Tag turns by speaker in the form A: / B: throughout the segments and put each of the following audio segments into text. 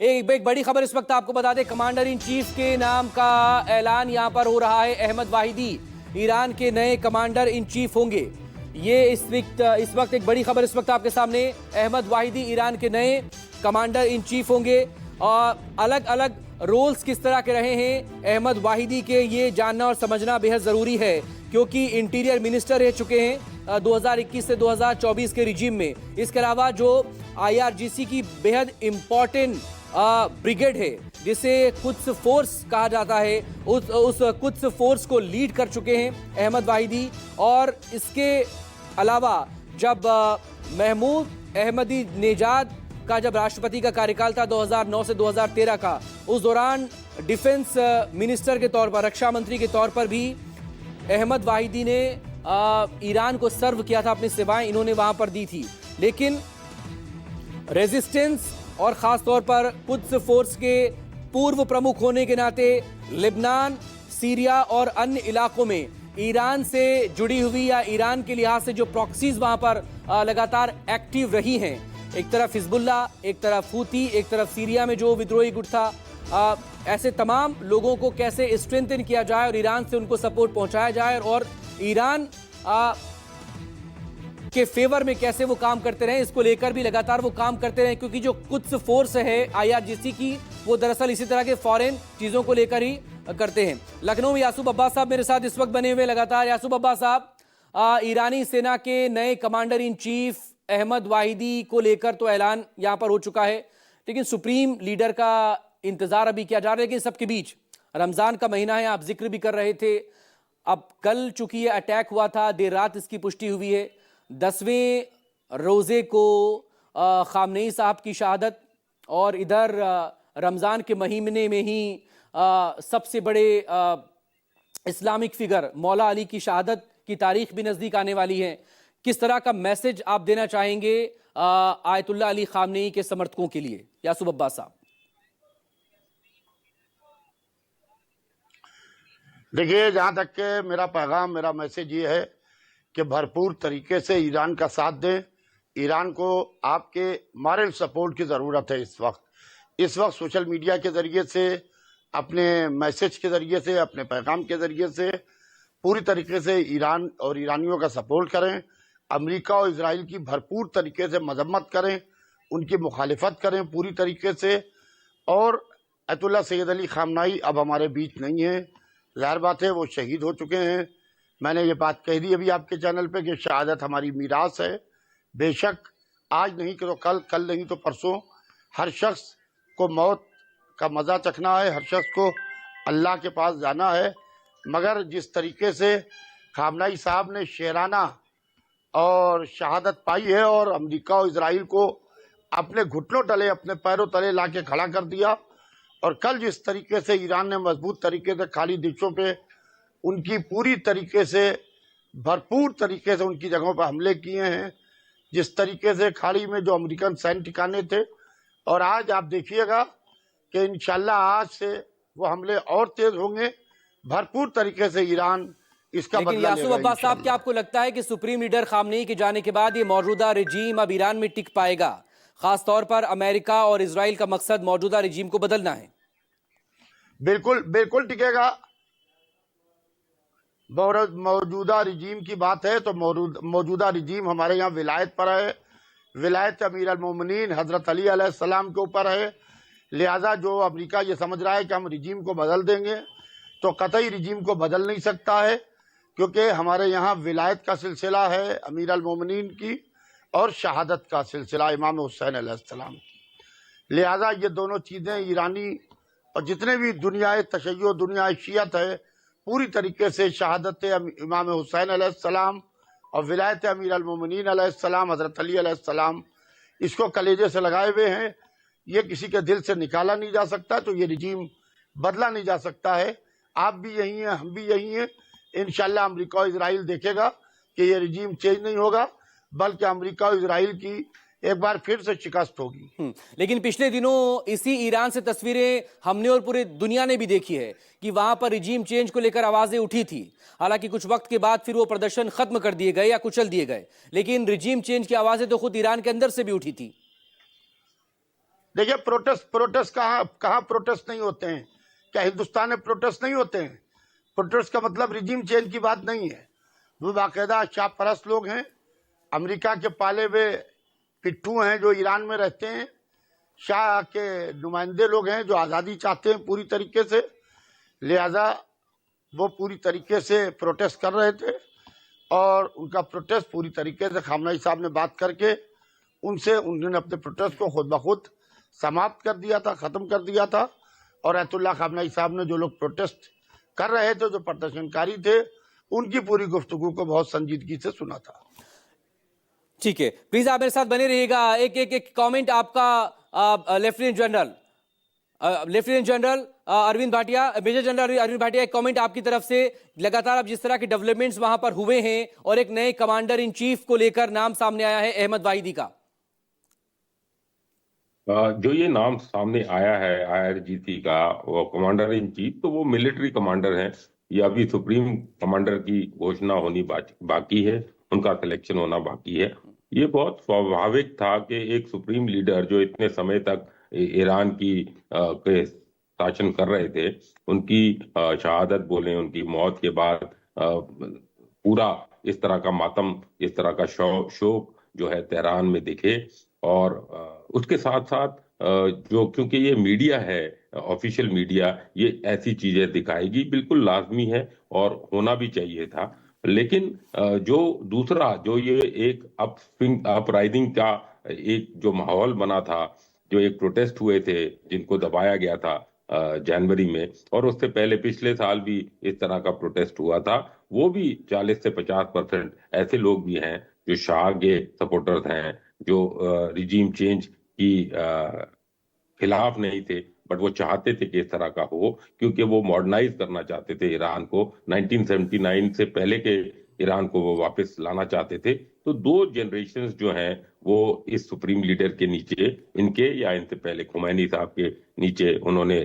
A: एक बड़ी खबर इस वक्त आपको बता दें, कमांडर इन चीफ के नाम का ऐलान यहां पर हो रहा है। अहमद वाहिदी ईरान के नए कमांडर इन चीफ होंगे। ये इस वक्त एक बड़ी खबर इस वक्त आपके सामने। अहमद वाहिदी ईरान के नए कमांडर इन चीफ होंगे और अलग अलग रोल्स किस तरह के रहे हैं अहमद वाहिदी के, ये जानना और समझना बेहद जरूरी है, क्योंकि इंटीरियर मिनिस्टर रह चुके हैं 2021 से 2024 के रिजीम में। इसके अलावा जो IRGC की बेहद इंपॉर्टेंट ब्रिगेड है जिसे कुद्स फोर्स कहा जाता है, उस कुद्स फोर्स को लीड कर चुके हैं अहमद वाहिदी। और इसके अलावा जब महमूद अहमदी नेजाद का जब राष्ट्रपति का कार्यकाल था 2009 से 2013 का, उस दौरान डिफेंस मिनिस्टर के तौर पर, रक्षा मंत्री के तौर पर भी अहमद वाहिदी ने ईरान को सर्व किया था, अपनी सेवाएं इन्होंने वहां पर दी थी। लेकिन रेजिस्टेंस और खास तौर पर कुद्स फोर्स के पूर्व प्रमुख होने के नाते लेबनान, सीरिया और अन्य इलाकों में ईरान से जुड़ी हुई या ईरान के लिहाज से जो प्रॉक्सीज वहां पर लगातार एक्टिव रही हैं, एक तरफ हिजबुल्ला, एक तरफ हूती, एक तरफ सीरिया में जो विद्रोही गुट था, ऐसे तमाम लोगों को कैसे स्ट्रेंथन किया जाए और ईरान से उनको सपोर्ट पहुंचाया जाए और ईरान के फेवर में कैसे वो काम करते रहे, इसको लेकर भी लगातार वो काम करते रहे। क्योंकि जो कुद्स फोर्स है IRGC की, वो दरअसल इसी तरह के फॉरेन चीजों को लेकर ही करते हैं। लखनऊ में यासूब अब्बास साहब मेरे साथ इस वक्त बने हुए लगातार। यासूब अब्बास साहब, ईरानी सेना के नए commander in chief Ahmad Vahidi को लेकर तो ऐलान यहां पर हो चुका है, लेकिन सुप्रीम लीडर का इंतजार अभी किया जा रहा है। लेकिन सबके बीच रमजान का महीना है, आप जिक्र भी कर रहे थे। अब कल चूंकि ये अटैक हुआ था, देर रात इसकी पुष्टि हुई है, 10वें रोजे को खामनेई साहब की शहादत, और इधर रमजान के महीने में ही सबसे बड़े इस्लामिक फिगर मौला अली की शहादत की तारीख भी नजदीक आने वाली है। किस तरह का मैसेज आप देना चाहेंगे आयतुल्लाह अली खामनेई के समर्थकों के लिए, यासूब अब्बास साहब?
B: देखिए, जहां तक के मेरा पैगाम, मेरा मैसेज ये है कि भरपूर तरीके से ईरान का साथ दें। ईरान को आपके मॉरल सपोर्ट की ज़रूरत है। इस वक्त सोशल मीडिया के ज़रिए से, अपने मैसेज के ज़रिए से, अपने पैगाम के ज़रिए से पूरी तरीके से ईरान और ईरानियों का सपोर्ट करें। अमेरिका और इजराइल की भरपूर तरीके से मजम्मत करें, उनकी मुखालिफत करें पूरी तरीके से। और अयतुल्लाह सैयद अली खामनेई अब हमारे बीच नहीं है, ज़ाहिर बात है वो शहीद हो चुके हैं। मैंने ये बात कह दी अभी आपके चैनल पे कि शहादत हमारी मीरास है। बेशक आज नहीं तो कल, कल नहीं तो परसों, हर शख्स को मौत का मज़ा चखना है, हर शख्स को अल्लाह के पास जाना है। मगर जिस तरीके से खामनेई साहब ने शेराना और शहादत पाई है और अमेरिका और इजराइल को अपने घुटनों तले, अपने पैरों तले ला के खड़ा कर दिया, और कल जिस तरीके से ईरान ने मजबूत तरीके से खाली देशों पे उनकी पूरी तरीके से, भरपूर तरीके से उनकी जगहों पर हमले किए हैं, जिस तरीके से खाड़ी में जो अमेरिकन सैन्य ठिकाने थे, और आज आप देखिएगा कि इंशाल्लाह आज से वो हमले और तेज होंगे। भरपूर तरीके से ईरान इसका बदला लेगा।
A: यासूब अब्बास साहब, क्या आपको लगता है कि सुप्रीम लीडर खामनेई के जाने के बाद ये मौजूदा रिजीम अब ईरान में टिक पाएगा? खास तौर पर अमेरिका और इजराइल का मकसद मौजूदा रिजीम को बदलना है।
B: बिल्कुल बिल्कुल टिकेगा। मौजूदा रिजीम की बात है तो मौजूदा रिजीम हमारे यहाँ विलायत पर है, विलायत अमीर अल मोमिनीन हजरत अली अलैहिस्सलाम के ऊपर है। लिहाजा जो अमेरिका ये समझ रहा है कि हम रिजीम को बदल देंगे, तो कतई रिजीम को बदल नहीं सकता है, क्योंकि हमारे यहाँ विलायत का सिलसिला है अमीर अल मोमिनीन की, और शहादत का सिलसिला इमाम हुसैन अलैहिस्सलाम की। लिहाजा ये दोनों चीज़ें ईरानी और जितने भी दुनियाए तशय्यो, दुनियाए शियत है, पूरी तरीके से शहादत इमाम हुसैन अलैहिस्सलाम और विलायत अमीर अल मोमिनीन अलैहिस्सलाम हजरत अली अलैहिस्सलाम, इसको कलेजे से लगाए हुए हैं। ये किसी के दिल से निकाला नहीं जा सकता, तो ये रिजीम बदला नहीं जा सकता है। आप भी यही हैं, हम भी यही हैं। इंशाल्लाह अमेरिका और इजराइल देखेगा कि ये रिजीम चेंज नहीं होगा, बल्कि अमेरिका और इजराइल की एक बार फिर से शिकस्त होगी।
A: लेकिन पिछले दिनों इसी ईरान से तस्वीरें हमने और पूरी दुनिया ने भी देखी है कि वहां पर रिजीम चेंज को लेकर आवाजें उठी थी। हालांकि कुछ वक्त के बाद फिर वो प्रदर्शन खत्म कर दिए गए या कुचल दिए गए, लेकिन रिजीम चेंज की आवाजें तो खुद ईरान के अंदर से भी उठी थी।
B: देखिए, प्रोटेस्ट प्रोटेस्ट कहाँ कहाँ प्रोटेस्ट नहीं होते हैं? क्या हिंदुस्तान में प्रोटेस्ट नहीं होते हैं? प्रोटेस्ट का मतलब रिजीम चेंज की बात नहीं है। वो बाकायदा शाह परस्त लोग हैं, अमेरिका के पाले हुए पिट्ठू हैं जो ईरान में रहते हैं, शाह के नुमाइंदे लोग हैं जो आज़ादी चाहते हैं पूरी तरीके से, लिहाजा वो पूरी तरीके से प्रोटेस्ट कर रहे थे और उनका प्रोटेस्ट पूरी तरीके से खामनेई साहब ने बात करके उन्होंने अपने प्रोटेस्ट को खुद ब खुद समाप्त कर दिया था, खत्म कर दिया था। और अयतुल्ला खामनेई साहब ने जो लोग प्रोटेस्ट कर रहे थे, जो प्रदर्शनकारी थे, उनकी पूरी गुफ्तगू को बहुत संजीदगी से सुना था।
A: ठीक है, प्लीज आप मेरे साथ बने रहिएगा। एक कमेंट आपका lieutenant general Arvind Bhatia, major general Arvind Bhatia, एक कमेंट आपकी तरफ से। लगातार अब जिस तरह के डेवलपमेंट्स वहां पर हुए हैं और एक नए कमांडर इन चीफ को लेकर नाम सामने आया है अहमद वाहिदी का,
C: जो ये नाम सामने आया है IRGC का, वो कमांडर इन चीफ, तो वो मिलिट्री कमांडर हैं। ये अभी सुप्रीम कमांडर की घोषणा होनी बाकी है, उनका सिलेक्शन होना बाकी है। ये बहुत स्वाभाविक था कि एक सुप्रीम लीडर जो इतने समय तक ईरान की के शासन कर रहे थे, उनकी शहादत बोले, उनकी मौत के बाद पूरा इस तरह का मातम, इस तरह का शोक जो है तेहरान में दिखे। और उसके साथ साथ जो, क्योंकि ये मीडिया है, ऑफिशियल मीडिया, ये ऐसी चीजें दिखाएगी, बिल्कुल लाजमी है और होना भी चाहिए था। लेकिन जो दूसरा, जो ये एक अपराइजिंग का एक जो माहौल बना था, जो एक प्रोटेस्ट हुए थे जिनको दबाया गया था जनवरी में, और उससे पहले पिछले साल भी इस तरह का प्रोटेस्ट हुआ था, वो भी 40 से 50% ऐसे लोग भी हैं जो शाह के सपोर्टर्स हैं, जो रिजीम चेंज की खिलाफ नहीं थे, बट वो चाहते थे कि इस तरह का हो, क्योंकि वो मॉडर्नाइज करना चाहते थे ईरान को। 1979 से पहले के ईरान को वो वापस लाना चाहते थे। तो दो जनरेशन्स जो हैं वो इस सुप्रीम लीडर के नीचे, इनके या इनसे पहले खुमैनी साहब के नीचे उन्होंने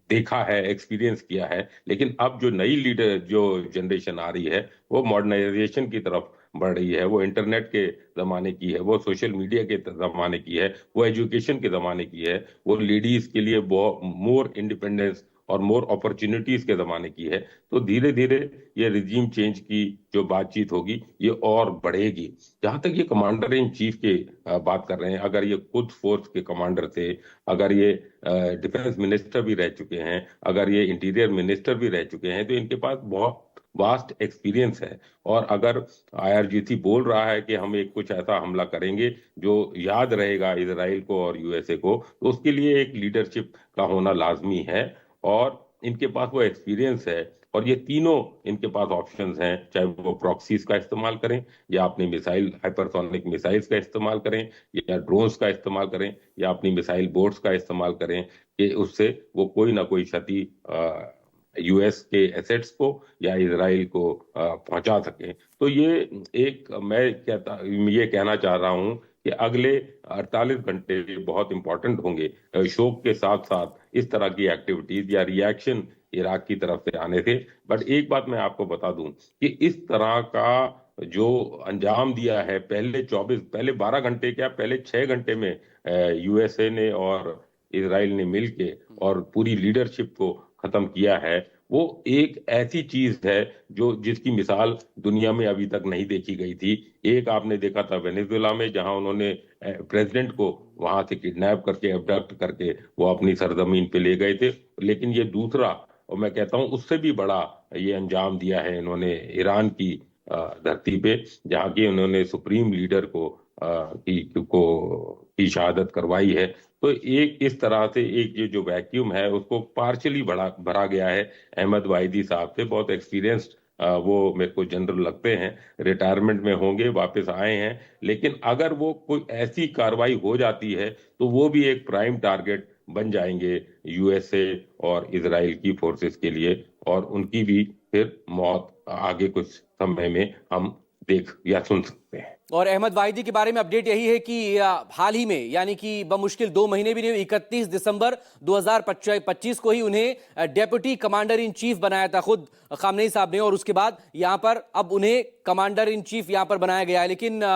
C: देखा है, एक्सपीरियंस किया है। लेकिन अब जो नई लीडर, जो जनरेशन आ रही है, वो मॉडर्नाइजेशन की तरफ बढ़ रही है। वो इंटरनेट के जमाने की है, वो सोशल मीडिया के जमाने की है, वो एजुकेशन के जमाने की है, वो लेडीज के लिए मोर इंडिपेंडेंस और मोर अपॉर्चुनिटीज के जमाने की है। तो धीरे धीरे ये रिजीम चेंज की जो बातचीत होगी ये और बढ़ेगी। जहां तक ये कमांडर इन चीफ के बात कर रहे हैं, अगर ये खुद फोर्स के कमांडर थे, अगर ये डिफेंस मिनिस्टर भी रह चुके हैं, अगर ये इंटीरियर मिनिस्टर भी रह चुके हैं, तो इनके पास बहुत वास्ट एक्सपीरियंस है। और अगर IRGC बोल रहा है कि हम एक कुछ ऐसा हमला करेंगे जो याद रहेगा इजराइल को और USA को, तो उसके लिए एक लीडरशिप का होना लाजमी है। और इनके पास वो एक्सपीरियंस है, और ये तीनों इनके पास ऑप्शंस हैं, चाहे वो प्रॉक्सीज का इस्तेमाल करें, या अपनी मिसाइल, हाइपरसोनिक मिसाइल्स का इस्तेमाल करें, या ड्रोन्स का इस्तेमाल करें, या अपनी मिसाइल बोट्स का इस्तेमाल करें, कि उससे वो कोई ना कोई क्षति US के एसेट्स को या इजराइल को पहुंचा सके। तो ये एक, मैं ये कहना चाह रहा हूं कि अगले 48 घंटे बहुत इंपॉर्टेंट होंगे शोक के साथ साथ इस तरह की एक्टिविटीज या रिएक्शन इराक की तरफ से आने थे। बट एक बात मैं आपको बता दूं कि इस तरह का जो अंजाम दिया है, पहले 12 घंटे, क्या पहले 6 घंटे में USA ने और इजराइल ने मिलके और पूरी लीडरशिप को खत्म किया है, वो एक ऐसी चीज है जो, जिसकी मिसाल दुनिया में अभी तक नहीं देखी गई थी। एक आपने देखा था वेनेजुएला में, जहां उन्होंने प्रेसिडेंट को वहां से किडनैप करके, अबडक्ट करके वो अपनी सरजमीन पे ले गए थे। लेकिन ये दूसरा, और मैं कहता हूं उससे भी बड़ा ये अंजाम दिया है इन्होंने ईरान की धरती पे, जहां की उन्होंने सुप्रीम लीडर की शहादत करवाई है। तो एक इस तरह से एक ये जो वैक्यूम है उसको पार्शियली भरा गया है अहमद वाहिदी साहब से। बहुत एक्सपीरियंस्ड वो मेरे को जनरल लगते हैं, रिटायरमेंट में होंगे, वापस आए हैं। लेकिन अगर वो कोई ऐसी कार्रवाई हो जाती है तो वो भी एक प्राइम टारगेट बन जाएंगे USA और इजराइल की फोर्सेस के लिए, और उनकी भी फिर मौत आगे कुछ समय में हम देख या सुन सकते हैं।
A: और अहमद वाहिदी के बारे में अपडेट यही है कि हाल ही में, यानी कि बमुश्किल 2 महीने भी नहीं, 31 दिसंबर 2025 को ही उन्हें डेप्यूटी कमांडर इन चीफ बनाया था खुद खामनेई साहब ने, और उसके बाद यहां पर अब उन्हें कमांडर इन चीफ यहां पर बनाया गया है। लेकिन